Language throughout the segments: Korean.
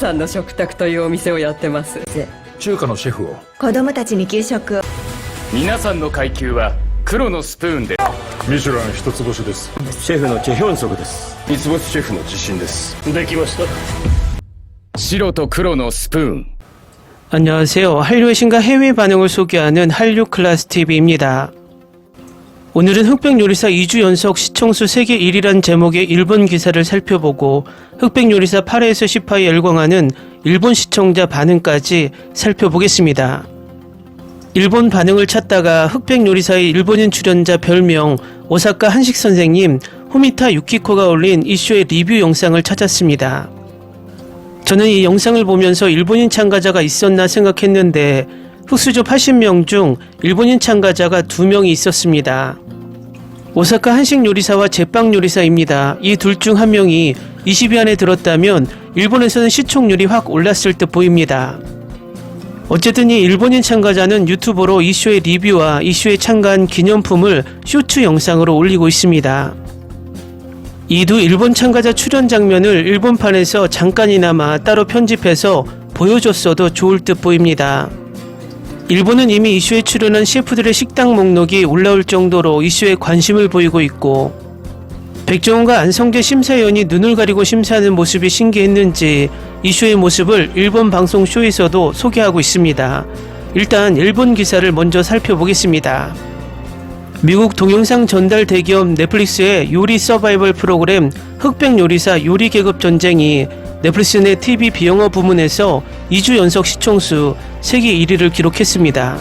さんの食卓というお店をやってます。中華のシェフを。子供たちに給食を。皆さんの階級は黒のスプーンで。ミシュラン一つ星です。シェフのチェヒョンソクです。三つ星シェフの自信です。できました。白と黒のスプーン。 안녕하세요. 한류의 신과 해외 반응을 소개하는 한류 클래스 TV입니다. 오늘은 흑백 요리사 2주 연속 시청수 세계 1위란 제목의 일본 기사를 살펴보고 흑백 요리사 8회에서 10화에 열광하는 일본 시청자 반응까지 살펴보겠습니다. 일본 반응을 찾다가 흑백 요리사의 일본인 출연자 별명 오사카 한식 선생님 후미타 유키코가 올린 이 쇼의 리뷰 영상을 찾았습니다. 저는 이 영상을 보면서 일본인 참가자가 있었나 생각했는데 흑수저 80명 중 일본인 참가자가 2명이 있었습니다. 오사카 한식 요리사와 제빵 요리사입니다. 이 둘 중 한 명이 20위 안에 들었다면 일본에서는 시청률이 확 올랐을 듯 보입니다. 어쨌든 이 일본인 참가자는 유튜브로 이 쇼의 리뷰와 이 쇼에 참가한 기념품을 쇼츠 영상으로 올리고 있습니다. 이 두 일본 참가자 출연 장면을 일본판에서 잠깐이나마 따로 편집해서 보여줬어도 좋을 듯 보입니다. 일본은 이미 이슈에 출연한 셰프들의 식당 목록이 올라올 정도로 이슈에 관심을 보이고 있고 백종원과 안성재 심사위원이 눈을 가리고 심사하는 모습이 신기했는지 이슈의 모습을 일본 방송 쇼에서도 소개하고 있습니다. 일단 일본 기사를 먼저 살펴보겠습니다. 미국 동영상 전달 대기업 넷플릭스의 요리 서바이벌 프로그램 흑백 요리사 요리 계급 전쟁이 넷플릭스 내 TV 비영어 부문에서 2주 연속 시청수 세계 1위를 기록했습니다.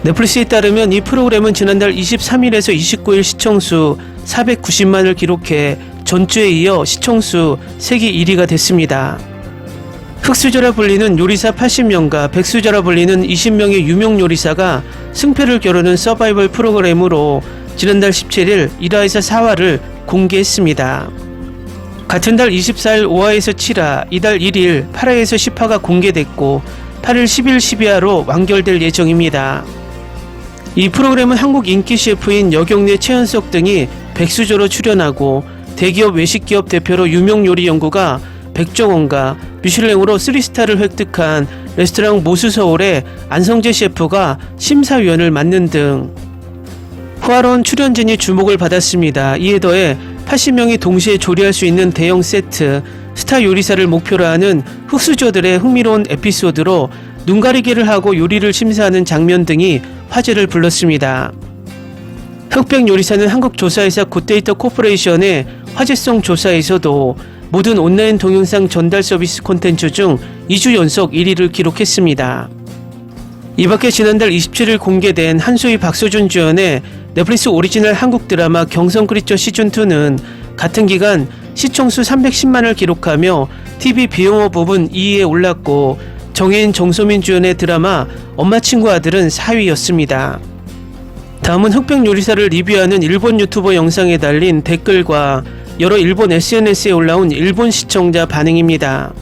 넷플릭스에 따르면 이 프로그램은 지난달 23일에서 29일 시청수 490만을 기록해 전주에 이어 시청수 세계 1위가 됐습니다. 흑수저라 불리는 요리사 80명과 백수저라 불리는 20명의 유명 요리사가 승패를 겨루는 서바이벌 프로그램으로 지난달 17일 1화에서 4화를 공개했습니다. 같은 달 24일 5화에서 7화, 이달 1일 8화에서 10화가 공개됐고 8일 10일 12화로 완결될 예정입니다. 이 프로그램은 한국 인기 셰프인 여경래, 최연석 등이 백수저로 출연하고 대기업 외식기업 대표로 유명 요리 연구가 백종원과 미슐랭으로 3스타를 획득한 레스토랑 모수서울의 안성재 셰프가 심사위원을 맡는 등 호화로운 출연진이 주목을 받았습니다. 이에 더해 80명이 동시에 조리할 수 있는 대형 세트, 스타 요리사를 목표로 하는 흑수저들의 흥미로운 에피소드로 눈가리개를 하고 요리를 심사하는 장면 등이 화제를 불렀습니다. 흑백 요리사는 한국조사회사 굿데이터 코퍼레이션의 화제성 조사에서도 모든 온라인 동영상 전달 서비스 콘텐츠 중 2주 연속 1위를 기록했습니다. 이밖에 지난달 27일 공개된 한소희 박소준 주연의 넷플릭스 오리지널 한국 드라마 경성크리처 시즌2는 같은 기간 시청수 310만을 기록하며 TV 비영어 부분 2위에 올랐고 정혜인, 정소민 주연의 드라마 엄마 친구 아들은 4위였습니다. 다음은 흑백 요리사를 리뷰하는 일본 유튜버 영상에 달린 댓글과 여러 일본 SNS에 올라온 일본 시청자 반응입니다.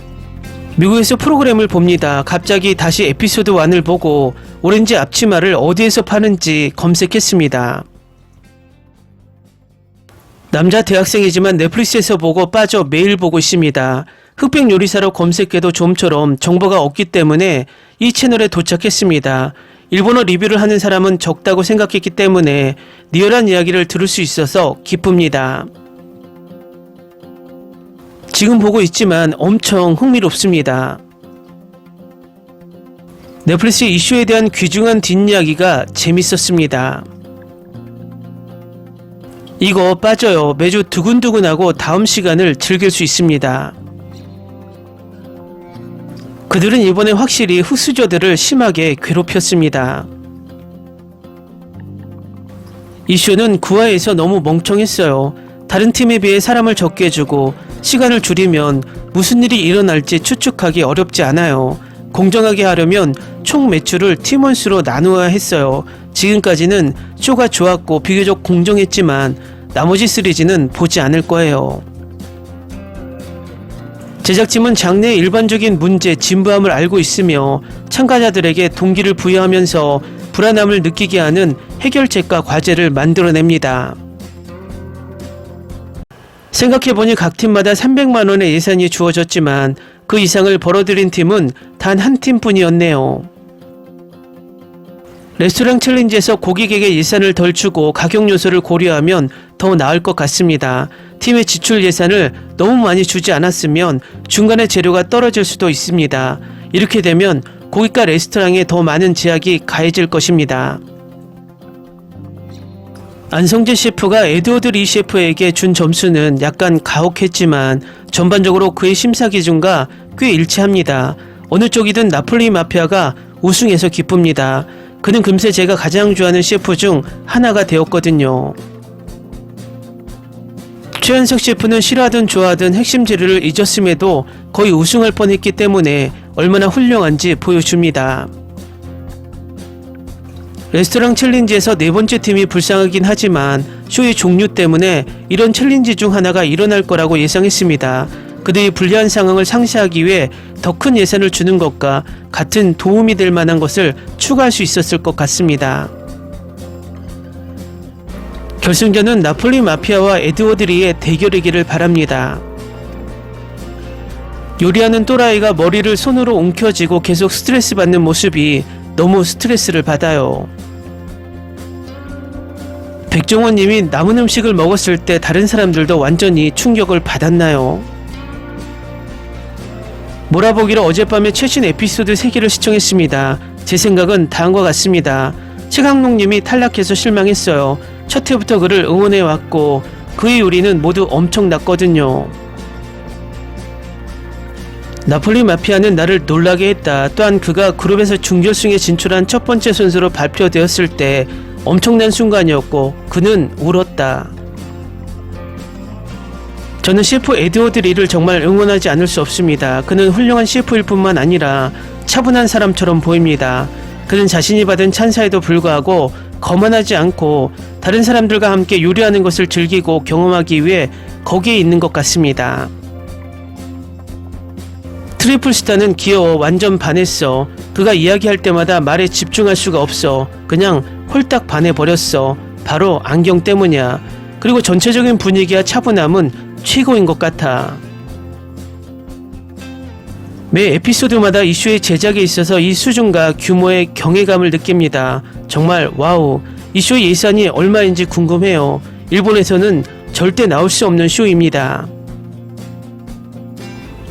미국에서 프로그램을 봅니다. 갑자기 다시 에피소드 1을 보고 오렌지 앞치마를 어디에서 파는지 검색했습니다. 남자 대학생이지만 넷플릭스에서 보고 빠져 매일 보고 있습니다. 흑백 요리사로 검색해도 좀처럼 정보가 없기 때문에 이 채널에 도착했습니다. 일본어 리뷰를 하는 사람은 적다고 생각했기 때문에 리얼한 이야기를 들을 수 있어서 기쁩니다. 지금 보고 있지만 엄청 흥미롭습니다. 넷플릭스 이슈에 대한 귀중한 뒷이야기가 재밌었습니다. 이거 빠져요. 매주 두근두근하고 다음 시간을 즐길 수 있습니다. 그들은 이번에 확실히 흑수저들을 심하게 괴롭혔습니다. 이 쇼는 9화에서 너무 멍청했어요. 다른 팀에 비해 사람을 적게 주고 시간을 줄이면 무슨 일이 일어날지 추측하기 어렵지 않아요. 공정하게 하려면 총 매출을 팀원수로 나누어야 했어요. 지금까지는 쇼가 좋았고 비교적 공정했지만 나머지 시리즈는 보지 않을 거예요. 제작진은 장르의 일반적인 문제, 진부함을 알고 있으며 참가자들에게 동기를 부여하면서 불안함을 느끼게 하는 해결책과 과제를 만들어냅니다. 생각해보니 각 팀마다 300만원의 예산이 주어졌지만 그 이상을 벌어들인 팀은 단 한 팀뿐이었네요. 레스토랑 챌린지에서 고객에게 예산을 덜 주고 가격 요소를 고려하면 더 나을 것 같습니다. 팀의 지출 예산을 너무 많이 주지 않았으면 중간에 재료가 떨어질 수도 있습니다. 이렇게 되면 고객과 레스토랑에 더 많은 제약이 가해질 것입니다. 안성재 셰프가 에드워드 리 셰프에게 준 점수는 약간 가혹했지만 전반적으로 그의 심사 기준과 꽤 일치합니다. 어느 쪽이든 나폴리 마피아가 우승해서 기쁩니다. 그는 금세 제가 가장 좋아하는 셰프 중 하나가 되었거든요. 최현석 셰프는 싫어하든 좋아하든 핵심 재료를 잊었음에도 거의 우승할 뻔했기 때문에 얼마나 훌륭한지 보여줍니다. 레스토랑 챌린지에서 네 번째 팀이 불쌍하긴 하지만 쇼의 종류 때문에 이런 챌린지 중 하나가 일어날 거라고 예상했습니다. 그들이 불리한 상황을 상쇄하기 위해 더 큰 예산을 주는 것과 같은 도움이 될 만한 것을 추가할 수 있었을 것 같습니다. 결승전은 나폴리 마피아와 에드워드 리의 대결이기를 바랍니다. 요리하는 또라이가 머리를 손으로 움켜쥐고 계속 스트레스 받는 모습이 너무 스트레스를 받아요. 백종원 님이 남은 음식을 먹었을 때 다른 사람들도 완전히 충격을 받았나요? 몰아보기로 어젯밤에 최신 에피소드 3개를 시청했습니다. 제 생각은 다음과 같습니다. 최강록 님이 탈락해서 실망했어요. 첫 회부터 그를 응원해왔고 그의 요리는 모두 엄청났거든요. 나폴리 마피아는 나를 놀라게 했다. 또한 그가 그룹에서 준결승에 진출한 첫 번째 선수로 발표되었을 때 엄청난 순간이었고 그는 울었다. 저는 셰프 에드워드 리를 정말 응원하지 않을 수 없습니다. 그는 훌륭한 셰프일 뿐만 아니라 차분한 사람처럼 보입니다. 그는 자신이 받은 찬사에도 불구하고 거만하지 않고 다른 사람들과 함께 요리하는 것을 즐기고 경험하기 위해 거기에 있는 것 같습니다. 트리플 스타는 귀여워. 완전 반했어. 그가 이야기할 때마다 말에 집중할 수가 없어. 그냥 홀딱 반해버렸어. 바로 안경 때문이야. 그리고 전체적인 분위기와 차분함은 최고인 것 같아. 매 에피소드마다 이슈의 제작에 있어서 이 수준과 규모의 경외감을 느낍니다. 정말 와우. 이 쇼의 예산이 얼마인지 궁금해요. 일본에서는 절대 나올 수 없는 쇼입니다.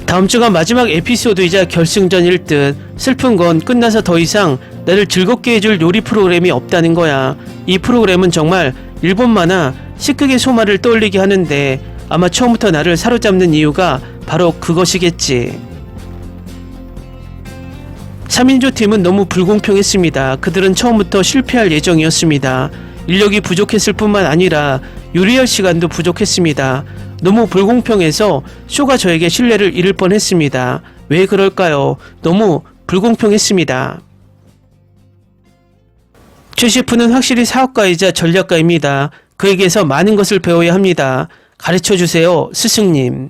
다음 주가 마지막 에피소드이자 결승전일 듯. 슬픈 건 끝나서 더 이상 나를 즐겁게 해줄 요리 프로그램이 없다는 거야. 이 프로그램은 정말 일본 만화 시크게 소마를 떠올리게 하는데 아마 처음부터 나를 사로잡는 이유가 바로 그것이겠지. 3인조 팀은 너무 불공평했습니다. 그들은 처음부터 실패할 예정이었습니다. 인력이 부족했을 뿐만 아니라 요리할 시간도 부족했습니다. 너무 불공평해서 쇼가 저에게 신뢰를 잃을 뻔했습니다. 왜 그럴까요? 너무 불공평했습니다. 최 셰프는 확실히 사업가이자 전략가입니다. 그에게서 많은 것을 배워야 합니다. 가르쳐주세요, 스승님.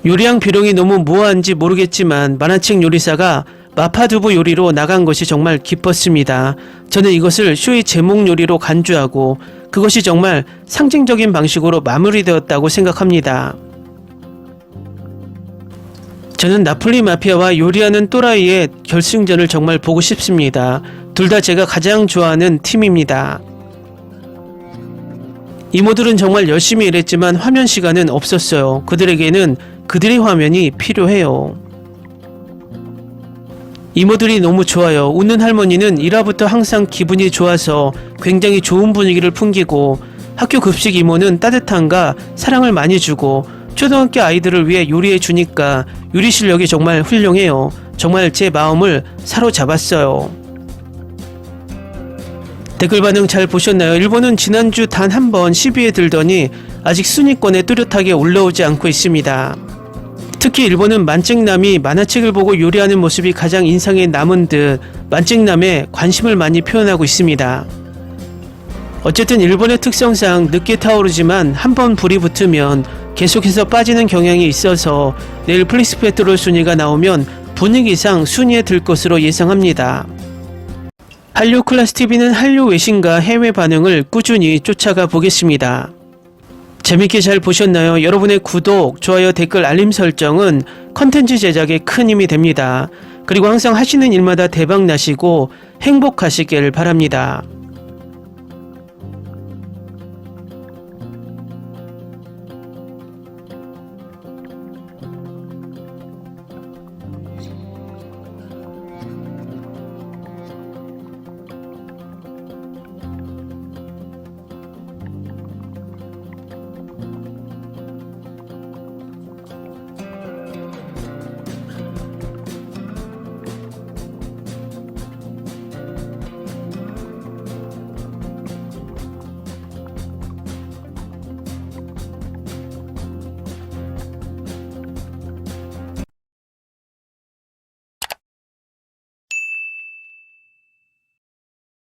요리왕 비룡이 너무 무화한지 모르겠지만 만화책 요리사가 마파두부 요리로 나간 것이 정말 기뻤습니다. 저는 이것을 쇼의 제목 요리로 간주하고 그것이 정말 상징적인 방식으로 마무리되었다고 생각합니다. 저는 나폴리 마피아와 요리하는 또라이의 결승전을 정말 보고 싶습니다. 둘 다 제가 가장 좋아하는 팀입니다. 이모들은 정말 열심히 일했지만 화면 시간은 없었어요. 그들에게는 그들의 화면이 필요해요. 이모들이 너무 좋아요. 웃는 할머니는 1화부터 항상 기분이 좋아서 굉장히 좋은 분위기를 풍기고 학교 급식 이모는 따뜻함과 사랑을 많이 주고 초등학교 아이들을 위해 요리해 주니까 요리 실력이 정말 훌륭해요. 정말 제 마음을 사로잡았어요. 댓글 반응 잘 보셨나요? 일본은 지난주 단 한 번 10위에 들더니 아직 순위권에 뚜렷하게 올라오지 않고 있습니다. 특히 일본은 만찍남이 만화책을 보고 요리하는 모습이 가장 인상에 남은 듯 만찍남에 관심을 많이 표현하고 있습니다. 어쨌든 일본의 특성상 늦게 타오르지만 한번 불이 붙으면 계속해서 빠지는 경향이 있어서 내일 플리스 페트롤 순위가 나오면 분위기상 순위에 들 것으로 예상합니다. 한류 클래스 TV는 한류 외신과 해외 반응을 꾸준히 쫓아가 보겠습니다. 재밌게 잘 보셨나요? 여러분의 구독, 좋아요, 댓글, 알림 설정은 컨텐츠 제작에 큰 힘이 됩니다. 그리고 항상 하시는 일마다 대박 나시고 행복하시길 바랍니다.